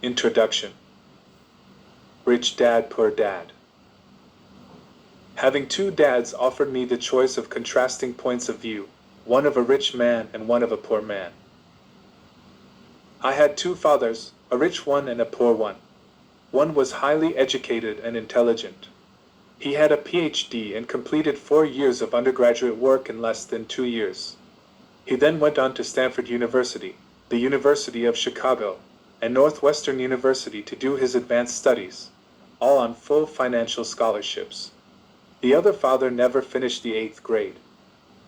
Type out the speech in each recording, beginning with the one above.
Introduction. Rich Dad, Poor Dad. Having two dads offered me the choice of contrasting points of view, one of a rich man and one of a poor man. I had two fathers, a rich one and a poor one. One was highly educated and intelligent. He had a PhD and completed 4 years of undergraduate work in less than 2 years. He then went on to Stanford University, the University of Chicago, and Northwestern University to do his advanced studies, all on full financial scholarships. The other father never finished the 8th grade.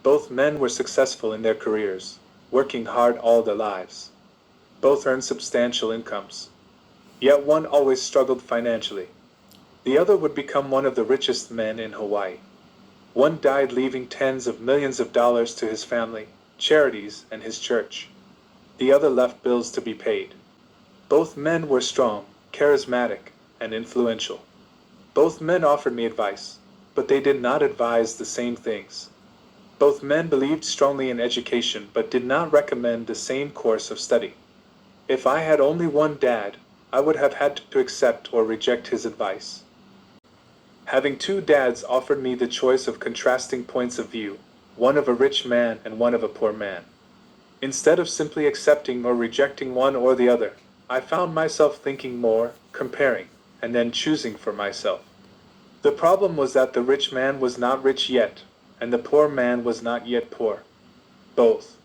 Both men were successful in their careers, working hard all their lives. Both earned substantial incomes. Yet one always struggled financially. The other would become one of the richest men in Hawaii. One died leaving tens of millions of dollars to his family, charities, and his church. The other left bills to be paid. Both men were strong, charismatic, and influential. Both men offered me advice, but they did not advise the same things. Both men believed strongly in education but did not recommend the same course of study. If I had only one dad, I would have had to accept or reject his advice. Having two dads offered me the choice of contrasting points of view, one of a rich man and one of a poor man. Instead of simply accepting or rejecting one or the other, I found myself thinking more, comparing, and then choosing for myself. The problem was that the rich man was not rich yet, and the poor man was not yet poor. Both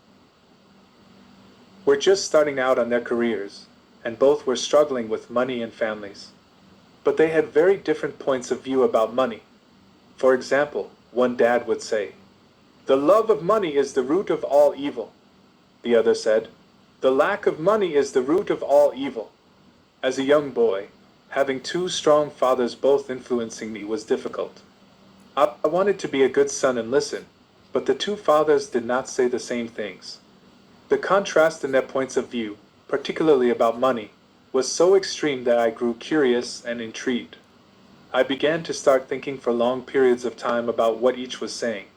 were just starting out on their careers, and both were struggling with money and families. But they had very different points of view about money. For example, one dad would say, "The love of money is the root of all evil." The other said, "The lack of money is the root of all evil." As a young boy, having two strong fathers both influencing me was difficult. I wanted to be a good son and listen, but the two fathers did not say the same things. The contrast in their points of view, particularly about money, was so extreme that I grew curious and intrigued. I began to start thinking for long periods of time about what each was saying.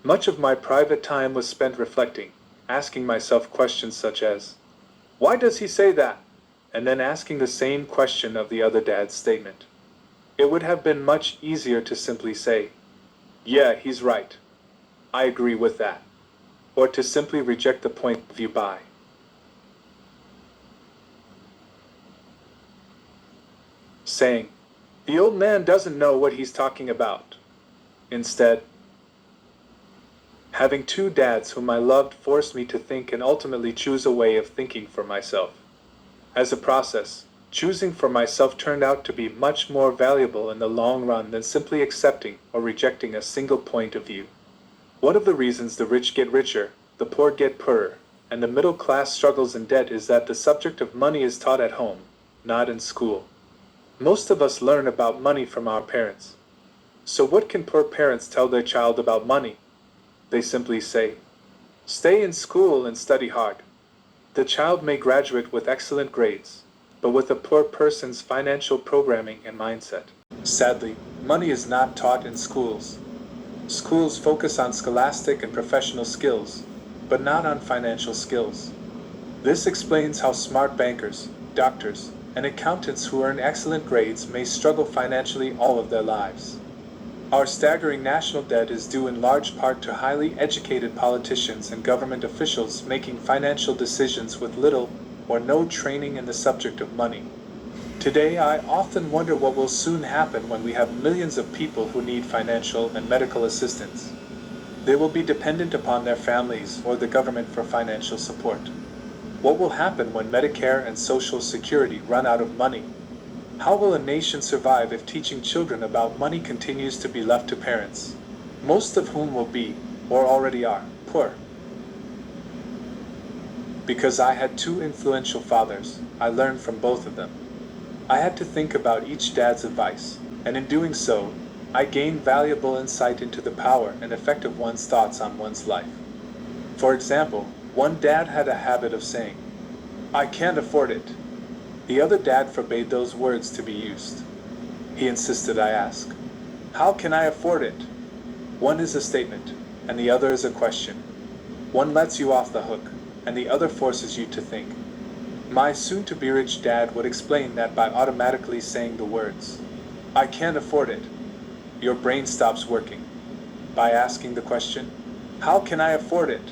Much of my private time was spent reflecting, asking myself questions such as, "Why does he say that?" and then asking the same question of the other dad's statement. It would have been much easier to simply say, "Yeah, he's right. I agree with that," or to simply reject the point of view by saying, "The old man doesn't know what he's talking about." Instead, having two dads whom I loved forced me to think and ultimately choose a way of thinking for myself. As a process, choosing for myself turned out to be much more valuable in the long run than simply accepting or rejecting a single point of view. One of the reasons the rich get richer, the poor get poorer, and the middle class struggles in debt is that the subject of money is taught at home, not in school. Most of us learn about money from our parents. So what can poor parents tell their child about money? They simply say, "Stay in school and study hard." The child may graduate with excellent grades, but with a poor person's financial programming and mindset. Sadly, money is not taught in schools. Schools focus on scholastic and professional skills, but not on financial skills. This explains how smart bankers, doctors, and accountants who earn excellent grades may struggle financially all of their lives. Our staggering national debt is due in large part to highly educated politicians and government officials making financial decisions with little or no training in the subject of money. Today, I often wonder what will soon happen when we have millions of people who need financial and medical assistance. They will be dependent upon their families or the government for financial support. What will happen when Medicare and Social Security run out of money? How will a nation survive if teaching children about money continues to be left to parents, most of whom will be, or already are, poor? Because I had two influential fathers, I learned from both of them. I had to think about each dad's advice, and in doing so, I gained valuable insight into the power and effect of one's thoughts on one's life. For example, one dad had a habit of saying, "I can't afford it." The other dad forbade those words to be used. He insisted I ask, "How can I afford it?" One is a statement, and the other is a question. One lets you off the hook, and the other forces you to think. My soon-to-be rich dad would explain that by automatically saying the words, "I can't afford it," your brain stops working. By asking the question, "How can I afford it?"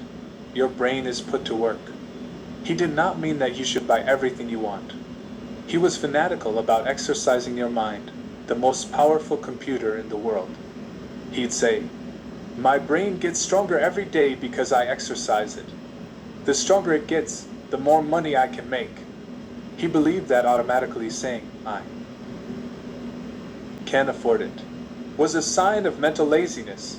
your brain is put to work. He did not mean that you should buy everything you want. He was fanatical about exercising your mind, the most powerful computer in the world. He'd say, "My brain gets stronger every day because I exercise it. The stronger it gets, the more money I can make." He believed that automatically saying, "I can't afford it," was a sign of mental laziness.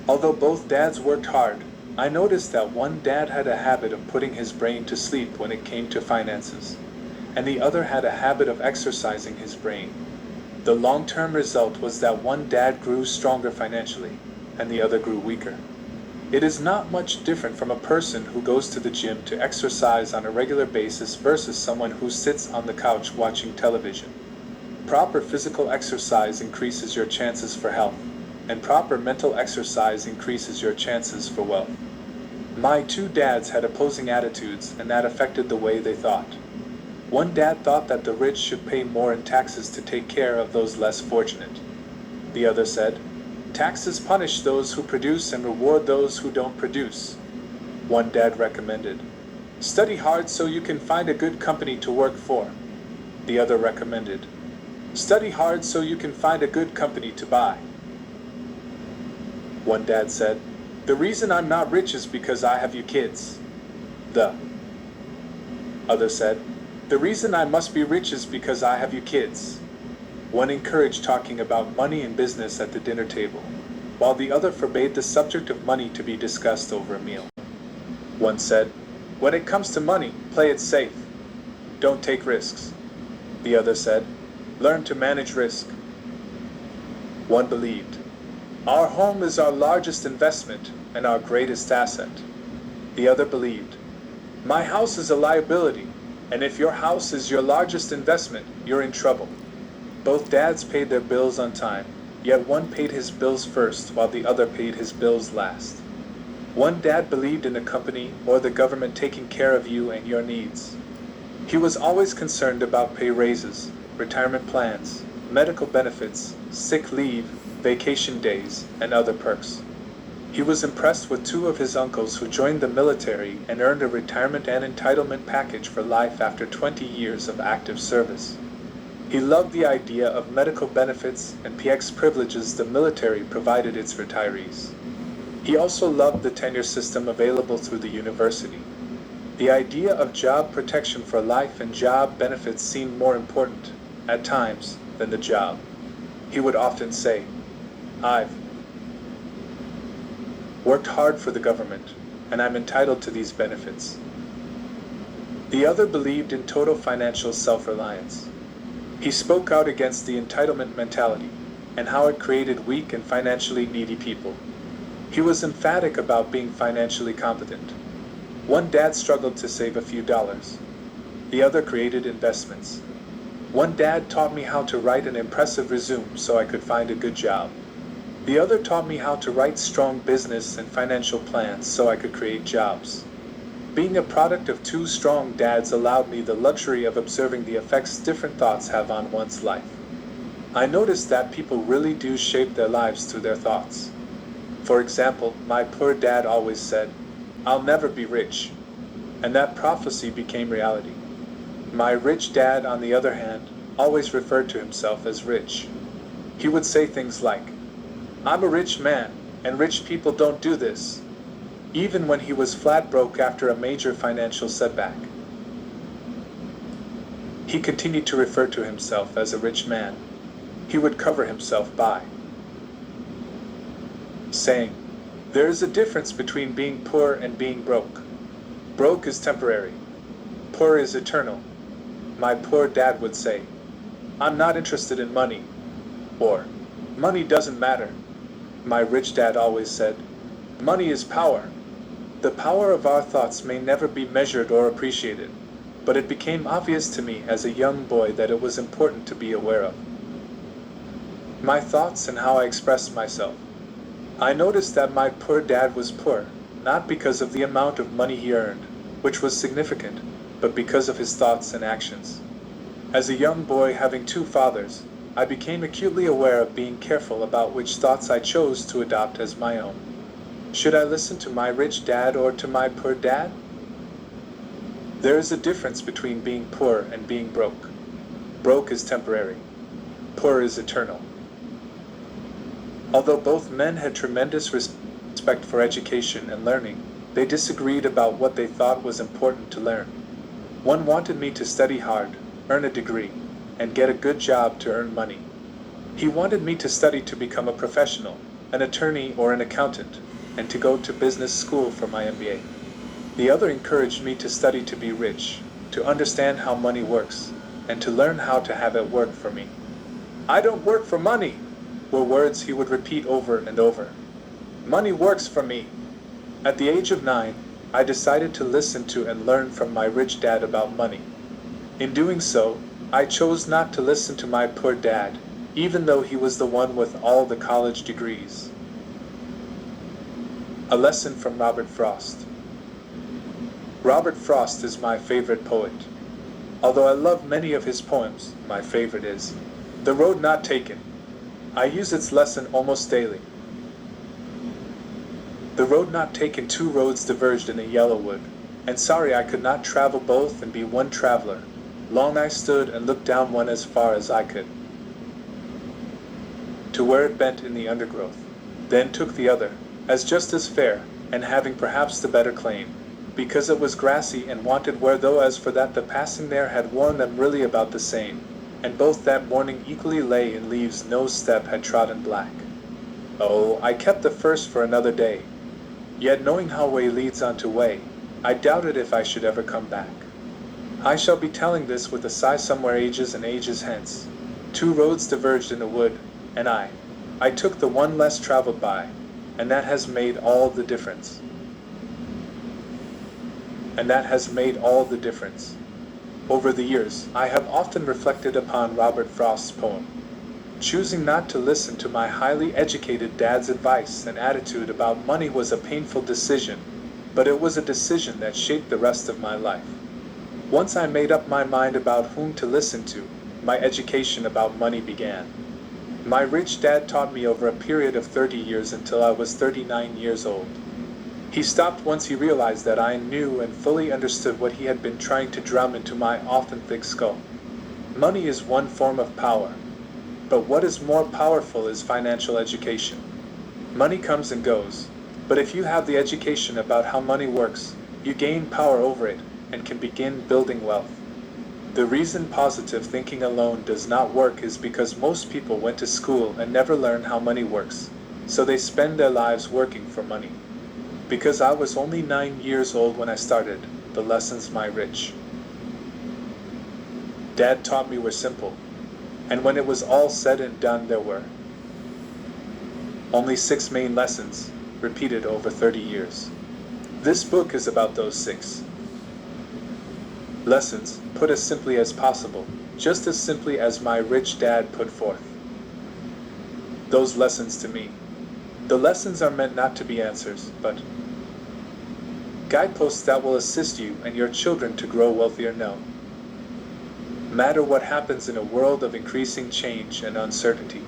Although both dads worked hard, I noticed that one dad had a habit of putting his brain to sleep when it came to finances, and the other had a habit of exercising his brain. The long-term result was that one dad grew stronger financially, and the other grew weaker. It is not much different from a person who goes to the gym to exercise on a regular basis versus someone who sits on the couch watching television. Proper physical exercise increases your chances for health, and proper mental exercise increases your chances for wealth. My two dads had opposing attitudes, and that affected the way they thought. One dad thought that the rich should pay more in taxes to take care of those less fortunate. The other said, "Taxes punish those who produce and reward those who don't produce." One dad recommended, "Study hard so you can find a good company to work for." The other recommended, "Study hard so you can find a good company to buy." One dad said, "The reason I'm not rich is because I have you kids." The other said, "The reason I must be rich is because I have you kids." One encouraged talking about money and business at the dinner table, while the other forbade the subject of money to be discussed over a meal. One said, "When it comes to money, play it safe. Don't take risks." The other said, "Learn to manage risk." One believed, "Our home is our largest investment and our greatest asset." The other believed, "My house is a liability, and if your house is your largest investment, you're in trouble." Both dads paid their bills on time, yet one paid his bills first while the other paid his bills last. One dad believed in a company or the government taking care of you and your needs. He was always concerned about pay raises, retirement plans, medical benefits, sick leave, vacation days, and other perks. He was impressed with two of his uncles who joined the military and earned a retirement and entitlement package for life after 20 years of active service. He loved the idea of medical benefits and PX privileges the military provided its retirees. He also loved the tenure system available through the university. The idea of job protection for life and job benefits seemed more important, at times, than the job. He would often say, "I've worked hard for the government, and I'm entitled to these benefits." The other believed in total financial self-reliance. He spoke out against the entitlement mentality and how it created weak and financially needy people. He was emphatic about being financially competent. One dad struggled to save a few dollars. The other created investments. One dad taught me how to write an impressive resume so I could find a good job. The other taught me how to write strong business and financial plans so I could create jobs. Being a product of two strong dads allowed me the luxury of observing the effects different thoughts have on one's life. I noticed that people really do shape their lives through their thoughts. For example, my poor dad always said, "I'll never be rich," and that prophecy became reality. My rich dad, on the other hand, always referred to himself as rich. He would say things like, "I'm a rich man, and rich people don't do this," even when he was flat broke after a major financial setback. He continued to refer to himself as a rich man. He would cover himself by saying, "There is a difference between being poor and being broke. Broke is temporary. Poor is eternal." My poor dad would say, "I'm not interested in money," or "Money doesn't matter." My rich dad always said, "Money is power." The power of our thoughts may never be measured or appreciated, but it became obvious to me as a young boy that it was important to be aware of. My thoughts and how I expressed myself. I noticed that my poor dad was poor, not because of the amount of money he earned, which was significant, but because of his thoughts and actions. As a young boy having two fathers, I became acutely aware of being careful about which thoughts I chose to adopt as my own. Should I listen to my rich dad or to my poor dad? There is a difference between being poor and being broke. Broke is temporary. Poor is eternal. Although both men had tremendous respect for education and learning, they disagreed about what they thought was important to learn. One wanted me to study hard, earn a degree, and get a good job to earn money. He wanted me to study to become a professional, an attorney or an accountant, and to go to business school for my MBA. The other encouraged me to study to be rich, to understand how money works, and to learn how to have it work for me. "I don't work for money," were words he would repeat over and over. "Money works for me." At the age of 9, I decided to listen to and learn from my rich dad about money. In doing so, I chose not to listen to my poor dad, even though he was the one with all the college degrees. A lesson from Robert Frost. Robert Frost is my favorite poet. Although I love many of his poems, my favorite is "The Road Not Taken." I use its lesson almost daily. The road not taken, two roads diverged in a yellow wood, and sorry I could not travel both and be one traveler. Long I stood and looked down one as far as I could, to where it bent in the undergrowth, then took the other, as just as fair, and having perhaps the better claim, because it was grassy and wanted wear, though as for that the passing there had worn them really about the same, and both that morning equally lay in leaves no step had trodden black. Oh, I kept the first for another day, yet knowing how way leads on to way, I doubted if I should ever come back. I shall be telling this with a sigh somewhere ages and ages hence. Two roads diverged in a wood, and I took the one less traveled by, and that has made all the difference. And that has made all the difference. Over the years, I have often reflected upon Robert Frost's poem. Choosing not to listen to my highly educated dad's advice and attitude about money was a painful decision, but it was a decision that shaped the rest of my life. Once I made up my mind about whom to listen to, my education about money began. My rich dad taught me over a period of 30 years until I was 39 years old. He stopped once he realized that I knew and fully understood what he had been trying to drum into my often thick skull. Money is one form of power, but what is more powerful is financial education. Money comes and goes, but if you have the education about how money works, you gain power over it and can begin building wealth. The reason positive thinking alone does not work is because most people went to school and never learned how money works, so they spend their lives working for money. Because I was only 9 years old when I started, the lessons my rich dad taught me were simple, and when it was all said and done there were only 6 main lessons, repeated over 30 years. This book is about those 6 lessons, put as simply as possible, just as simply as my rich dad put forth those lessons to me. The lessons are meant not to be answers, but guideposts that will assist you and your children to grow wealthier. No matter what happens in a world of increasing change and uncertainty,